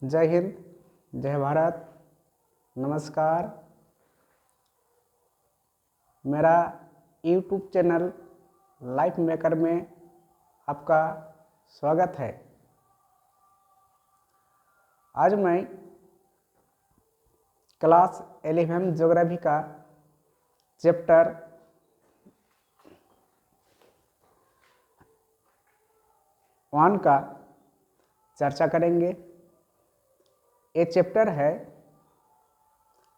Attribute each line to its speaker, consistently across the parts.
Speaker 1: जय हिंद, जय भारत, नमस्कार। मेरा यूट्यूब चैनल लाइफ मेकर में आपका स्वागत है। आज मैं क्लास 11 ज्योग्राफी का चैप्टर 1 का चर्चा करेंगे। ये चैप्टर है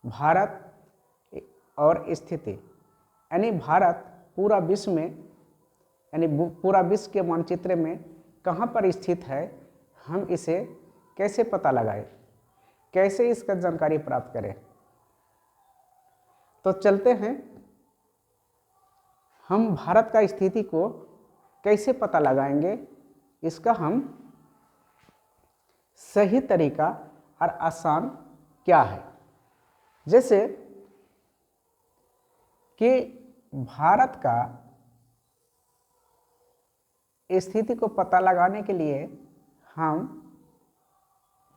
Speaker 1: भारत और स्थिति, यानी भारत पूरा विश्व में, यानी पूरा विश्व के मानचित्र में कहाँ पर स्थित है, हम इसे कैसे पता लगाएं, कैसे इसका जानकारी प्राप्त करें। तो चलते हैं, हम भारत का स्थिति को कैसे पता लगाएंगे, इसका हम सही तरीका और आसान क्या है। जैसे कि भारत का स्थिति को पता लगाने के लिए हम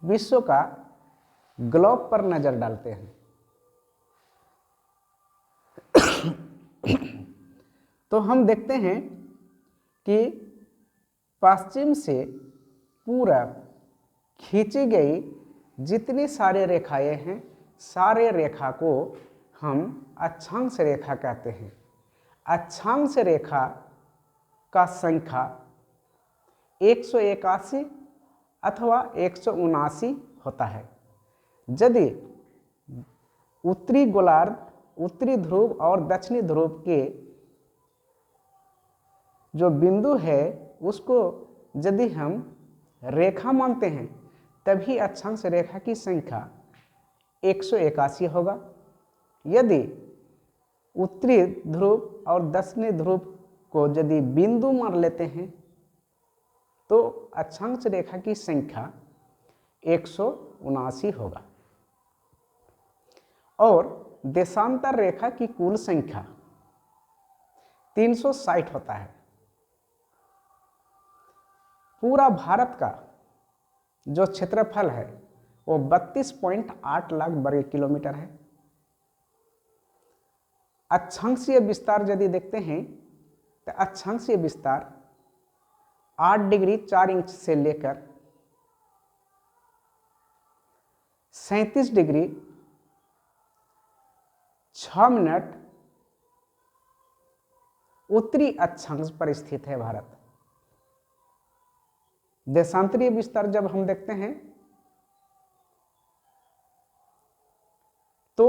Speaker 1: विश्व का ग्लोब पर नजर डालते हैं। तो हम देखते हैं कि पश्चिम से पूरब खींची गई जितनी सारे रेखाएं हैं, सारे रेखा को हम अक्षांश रेखा कहते हैं। अक्षांश रेखा का संख्या 181 अथवा 179 होता है। यदि उत्तरी गोलार्ध, उत्तरी ध्रुव और दक्षिणी ध्रुव के जो बिंदु है उसको यदि हम रेखा मानते हैं, तभी अक्षांश रेखा की संख्या 181 होगा। यदि उत्तरी ध्रुव और दक्षिणी ध्रुव को यदि बिंदु मान लेते हैं तो अक्षांश रेखा की संख्या 179 होगा। और देशांतर रेखा की कुल संख्या 360 होता है। पूरा भारत का जो क्षेत्रफल है वो 32.8 लाख वर्ग किलोमीटर है। अक्षांशीय विस्तार यदि देखते हैं तो अक्षांशीय विस्तार 8 डिग्री 4 इंच से लेकर 37 डिग्री 6 मिनट उत्तरी अक्षांश पर स्थित है भारत। देशांतरीय विस्तार जब हम देखते हैं तो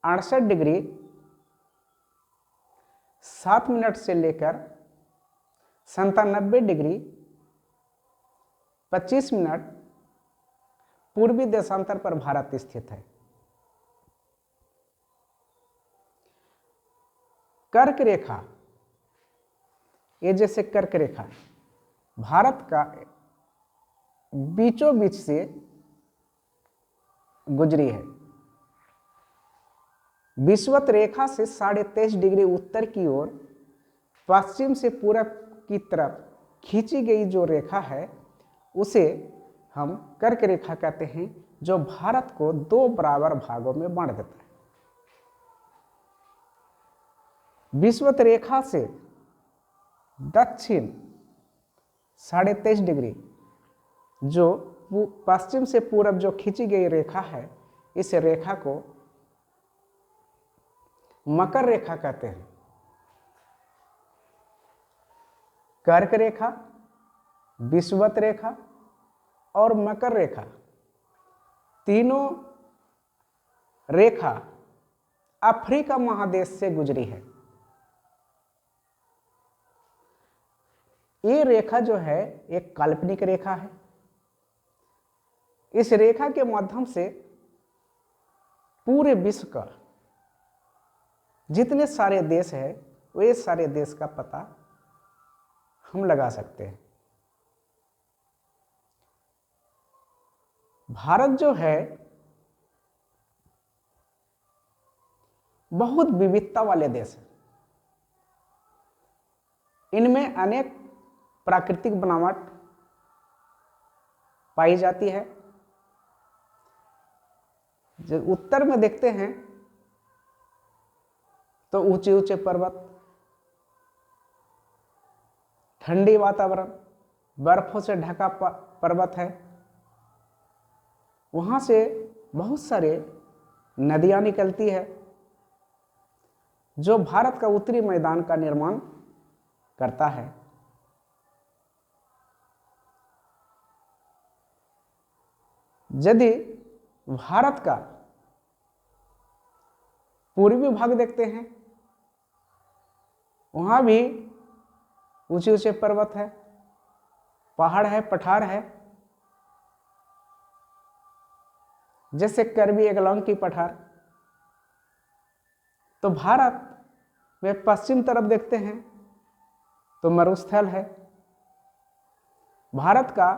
Speaker 1: 68 डिग्री 7 मिनट से लेकर 97 डिग्री 25 मिनट पूर्वी देशांतर पर भारत स्थित है। कर्क रेखा, ये जैसे कर्क रेखा भारत का बीचों बीच से गुजरी है। विषुवत रेखा से 23.5 डिग्री उत्तर की ओर पश्चिम से पूरब की तरफ खींची गई जो रेखा है उसे हम कर्क रेखा कहते हैं, जो भारत को 2 बराबर भागों में बांट देता है। विषुवत रेखा से दक्षिण 23.5 डिग्री जो पश्चिम से पूरब जो खींची गई रेखा है, इस रेखा को मकर रेखा कहते हैं। कर्क रेखा, विषुवत रेखा और मकर रेखा, तीनों रेखा अफ्रीका महादेश से गुजरी है। ये रेखा जो है एक काल्पनिक रेखा है। इस रेखा के माध्यम से पूरे विश्व का जितने सारे देश है वे सारे देश का पता हम लगा सकते हैं। भारत जो है बहुत विविधता वाले देश है। इनमें अनेक प्राकृतिक बनावट पाई जाती है। जो उत्तर में देखते हैं तो ऊंचे ऊंचे पर्वत, ठंडी वातावरण, बर्फों से ढका पर्वत है। वहां से बहुत सारे नदियां निकलती है जो भारत का उत्तरी मैदान का निर्माण करता है। यदि भारत का पूर्वी भाग देखते हैं, वहां भी ऊंचे ऊंचे पर्वत है, पहाड़ है, पठार है, जैसे करबी एंगलोंग की पठार। तो भारत में पश्चिम तरफ देखते हैं तो मरुस्थल है। भारत का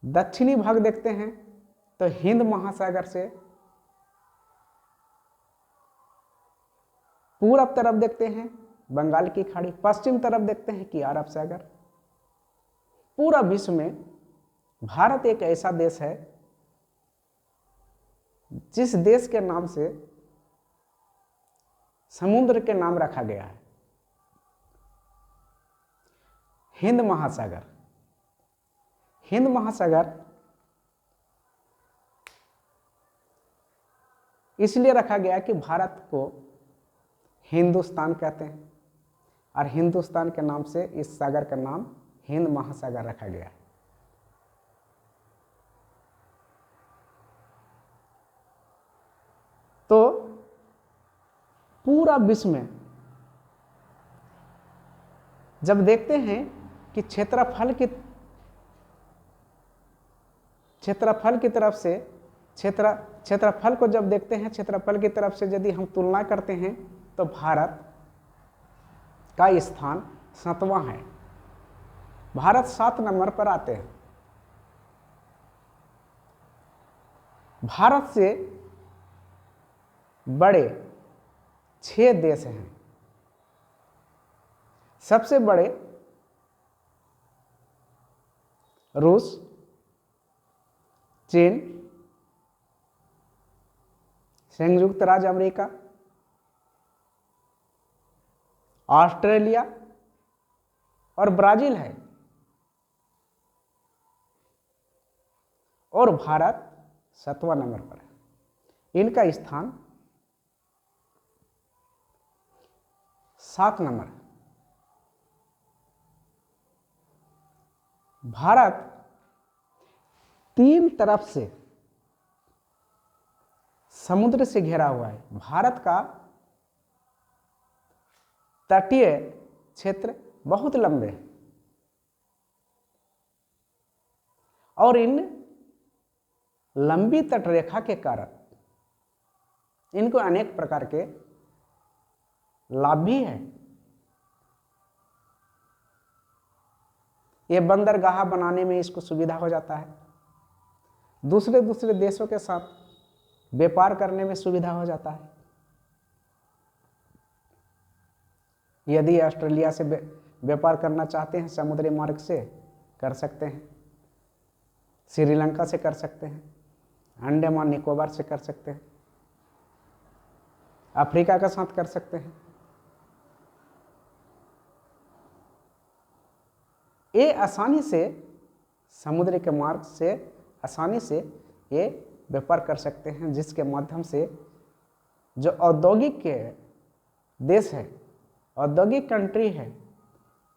Speaker 1: दक्षिणी भाग देखते हैं तो हिंद महासागर से पूरब तरफ देखते हैं बंगाल की खाड़ी, पश्चिम तरफ देखते हैं कि अरब सागर। पूरा विश्व में भारत एक ऐसा देश है जिस देश के नाम से समुद्र के नाम रखा गया है, हिंद महासागर। हिंद महासागर इसलिए रखा गया कि भारत को हिंदुस्तान कहते हैं और हिंदुस्तान के नाम से इस सागर का नाम हिंद महासागर रखा गया है। तो पूरा विश्व में जब देखते हैं कि क्षेत्रफल की तरफ से क्षेत्रफल को जब देखते हैं, क्षेत्रफल की तरफ से यदि हम तुलना करते हैं तो भारत का स्थान 7वां है। भारत 7 नंबर पर आते हैं। भारत से बड़े 6 देश हैं। सबसे बड़े रूस, चीन, संयुक्त राज्य अमेरिका, ऑस्ट्रेलिया और ब्राजील है। और भारत 7वां नंबर पर है। इनका स्थान 7 नंबर है। भारत 3 तरफ से समुद्र से घिरा हुआ है। भारत का तटीय क्षेत्र बहुत लंबे हैं और इन लंबी तटरेखा के कारण इनको अनेक प्रकार के लाभ भी है। ये बंदरगाह बनाने में इसको सुविधा हो जाता है। दूसरे देशों के साथ व्यापार करने में सुविधा हो जाता है। यदि ऑस्ट्रेलिया से व्यापार करना चाहते हैं समुद्री मार्ग से, कर सकते हैं। श्रीलंका से कर सकते हैं, अंडमान निकोबार से कर सकते हैं, अफ्रीका के साथ कर सकते हैं। ये आसानी से समुद्र के मार्ग से आसानी से ये व्यापार कर सकते हैं, जिसके माध्यम से जो औद्योगिक के देश है, औद्योगिक कंट्री है,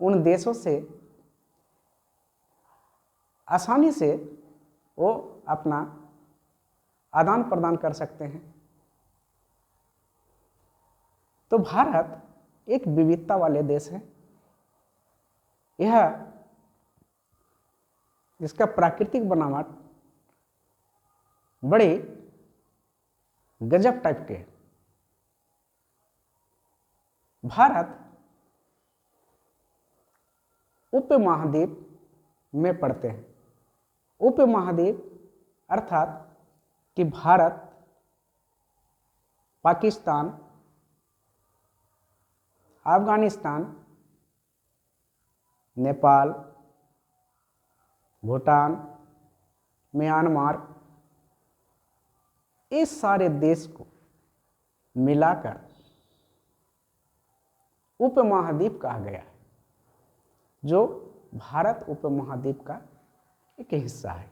Speaker 1: उन देशों से आसानी से वो अपना आदान प्रदान कर सकते हैं। तो भारत एक विविधता वाले देश है। यह इसका प्राकृतिक बनावट बड़े गजब टाइप के। भारत उपमहाद्वीप में पड़ते हैं। उपमहाद्वीप अर्थात कि भारत, पाकिस्तान, अफगानिस्तान, नेपाल, भूटान, म्यांमार, इस सारे देश को मिलाकर उपमहाद्वीप कहा गया है, जो भारत उपमहाद्वीप का एक हिस्सा है।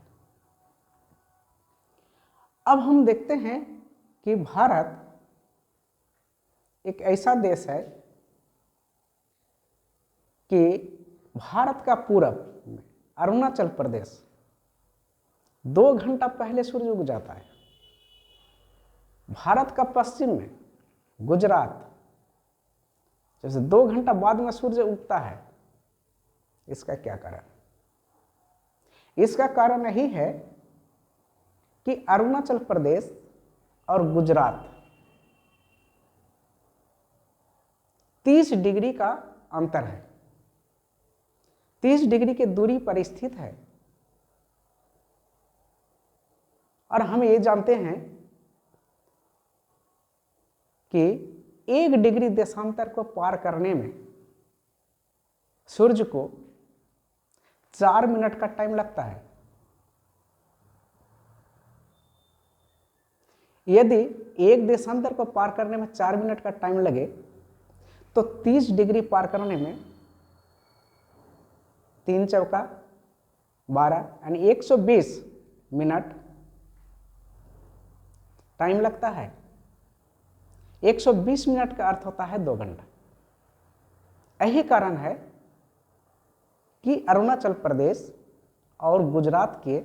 Speaker 1: अब हम देखते हैं कि भारत एक ऐसा देश है कि भारत का पूरब में अरुणाचल प्रदेश 2 घंटा पहले सूर्य उग जाता है। भारत का पश्चिम में गुजरात जैसे 2 घंटा बाद में सूर्य उगता है। इसका क्या कारण? इसका कारण यही है कि अरुणाचल प्रदेश और गुजरात 30 डिग्री का अंतर है, 30 डिग्री की दूरी पर स्थित है। और हम ये जानते हैं कि 1 डिग्री देशांतर को पार करने में सूर्य को 4 मिनट का टाइम लगता है। यदि 1 देशांतर को पार करने में 4 मिनट का टाइम लगे तो 30 डिग्री पार करने में 3 चौका 12 यानी 120 मिनट टाइम लगता है। 120 मिनट का अर्थ होता है 2 घंटा। यही कारण है कि अरुणाचल प्रदेश और गुजरात के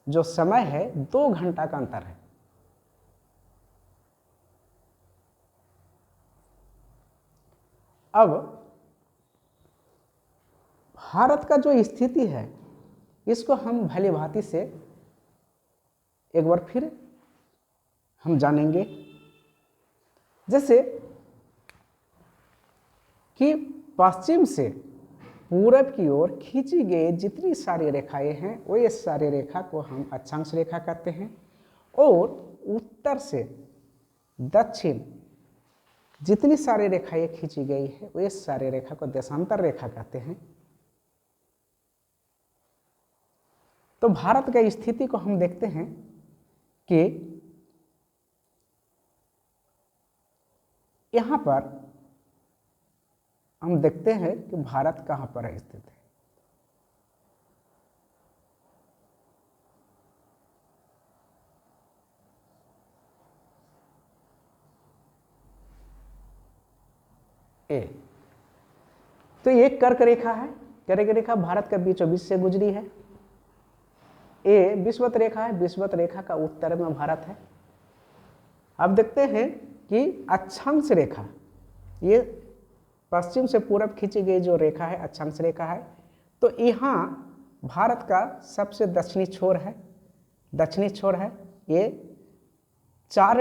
Speaker 1: जो समय है 2 घंटा का अंतर है। अब भारत का जो स्थिति है इसको हम भली भांति से एक बार फिर हम जानेंगे। जैसे कि पश्चिम से पूरब की ओर खींची गई जितनी सारी रेखाएं हैं वो ये सारी रेखा को हम अक्षांश रेखा कहते हैं, और उत्तर से दक्षिण जितनी सारी रेखाएं खींची गई है वो ये सारी रेखा को देशांतर रेखा कहते हैं। तो भारत की स्थिति को हम देखते हैं कि यहाँ पर हम देखते हैं कि भारत कहाँ पर स्थित है। ए तो ये कर्क रेखा है। कर्क रेखा भारत के बीचों बीच से गुजरी है। ए विषुवत रेखा है। विषुवत रेखा का उत्तर में भारत है। अब देखते हैं कि अक्षांश रेखा, ये पश्चिम से पूरब खींची गई जो रेखा है अक्षांश रेखा है। तो यहाँ भारत का सबसे दक्षिणी छोर है, दक्षिणी छोर है। ये 8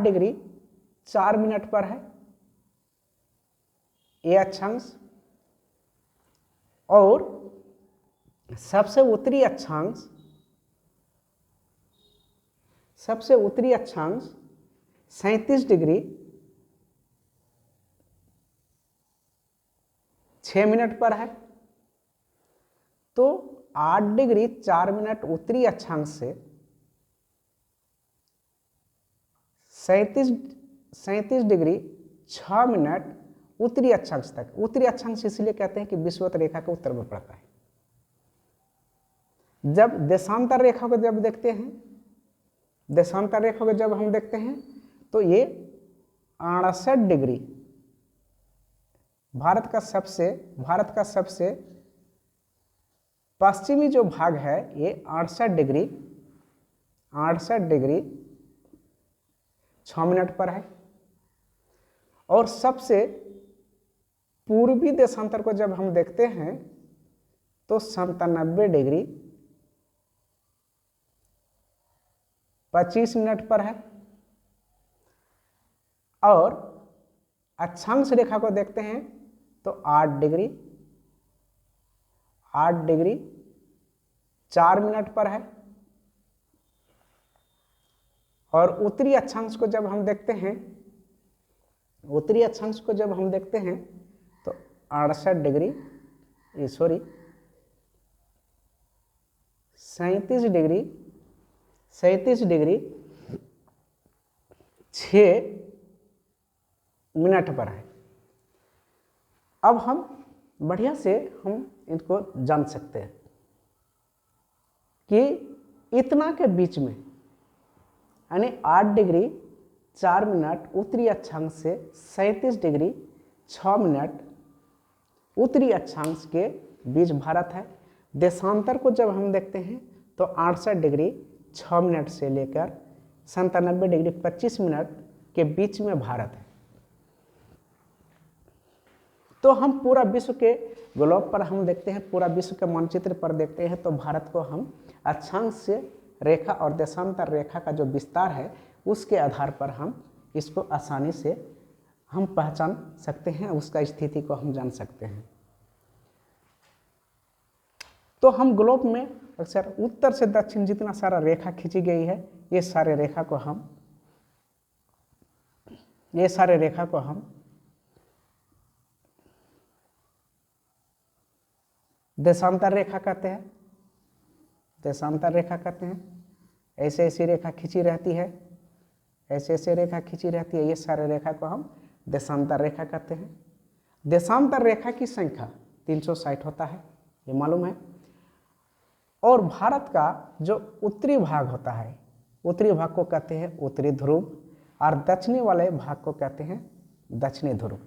Speaker 1: डिग्री 4 मिनट पर है ये अक्षांश। और सबसे उत्तरी अक्षांश 37 डिग्री 6 मिनट पर है। तो 8 डिग्री 4 मिनट उत्तरी अक्षांश से 37 डिग्री 6 मिनट उत्तरी अक्षांश तक। उत्तरी अक्षांश इसलिए कहते हैं कि विषुवत रेखा के उत्तर में पड़ता है। जब देशांतर रेखा को जब देखते हैं, देशांतर रेखा को जब हम देखते हैं तो ये 68 डिग्री भारत का सबसे पश्चिमी जो भाग है ये 68 डिग्री 6 मिनट पर है। और सबसे पूर्वी देशांतर को जब हम देखते हैं तो 97 डिग्री 25 मिनट पर है। और अक्षांश रेखा को देखते हैं तो 8 डिग्री 4 मिनट पर है। और उत्तरी अक्षांश को जब हम देखते हैं, तो 68 डिग्री 37 डिग्री 6 मिनट पर है। अब हम बढ़िया से हम इनको जान सकते हैं कि इतना के बीच में यानी 8 डिग्री 4 मिनट उत्तरी अक्षांश से 37 डिग्री 6 मिनट उत्तरी अक्षांश के बीच भारत है। देशांतर को जब हम देखते हैं तो 68 डिग्री 6 मिनट से लेकर 97 डिग्री 25 मिनट के बीच में भारत है। तो हम पूरा विश्व के ग्लोब पर हम देखते हैं, पूरा विश्व के मानचित्र पर देखते हैं तो भारत को हम अक्षांश से रेखा और देशांतर रेखा का जो विस्तार है उसके आधार पर हम इसको आसानी से हम पहचान सकते हैं, उसका स्थिति को हम जान सकते हैं। तो हम ग्लोब में अक्सर उत्तर से दक्षिण जितना सारा रेखा खींची गई है, ये सारे रेखा को हम देशांतर रेखा कहते हैं। देशांतर रेखा कहते हैं। ऐसे ऐसी रेखा खींची रहती है, ऐसे ऐसे रेखा खींची रहती है, ये सारे रेखा को हम देशांतर रेखा कहते हैं। देशांतर रेखा की संख्या 360 होता है, ये मालूम है। और भारत का जो उत्तरी भाग होता है, उत्तरी भाग को कहते हैं उत्तरी ध्रुव और दक्षिणी वाले भाग को कहते हैं दक्षिणी ध्रुव।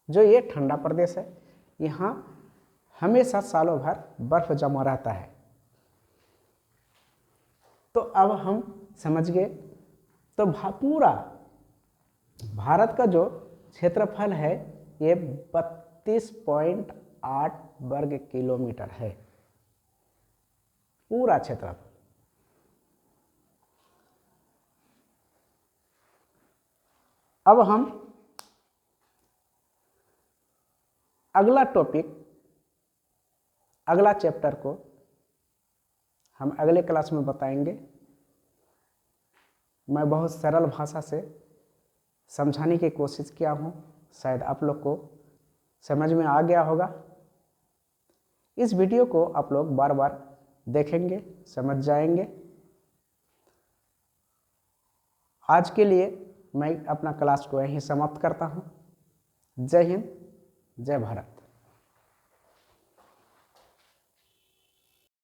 Speaker 1: जो ये ठंडा प्रदेश है, यहाँ हमेशा सालों भर बर्फ जमा रहता है। तो अब हम समझ गए, तो पूरा भारत का जो क्षेत्रफल है ये 32.8 वर्ग किलोमीटर है, पूरा क्षेत्रफल। अब हम अगला टॉपिक, अगला चैप्टर को हम अगले क्लास में बताएंगे। मैं बहुत सरल भाषा से समझाने की कोशिश किया हूँ, शायद आप लोग को समझ में आ गया होगा। इस वीडियो को आप लोग बार बार देखेंगे, समझ जाएंगे। आज के लिए मैं अपना क्लास को यहीं समाप्त करता हूँ। जय हिंद, जय भारत।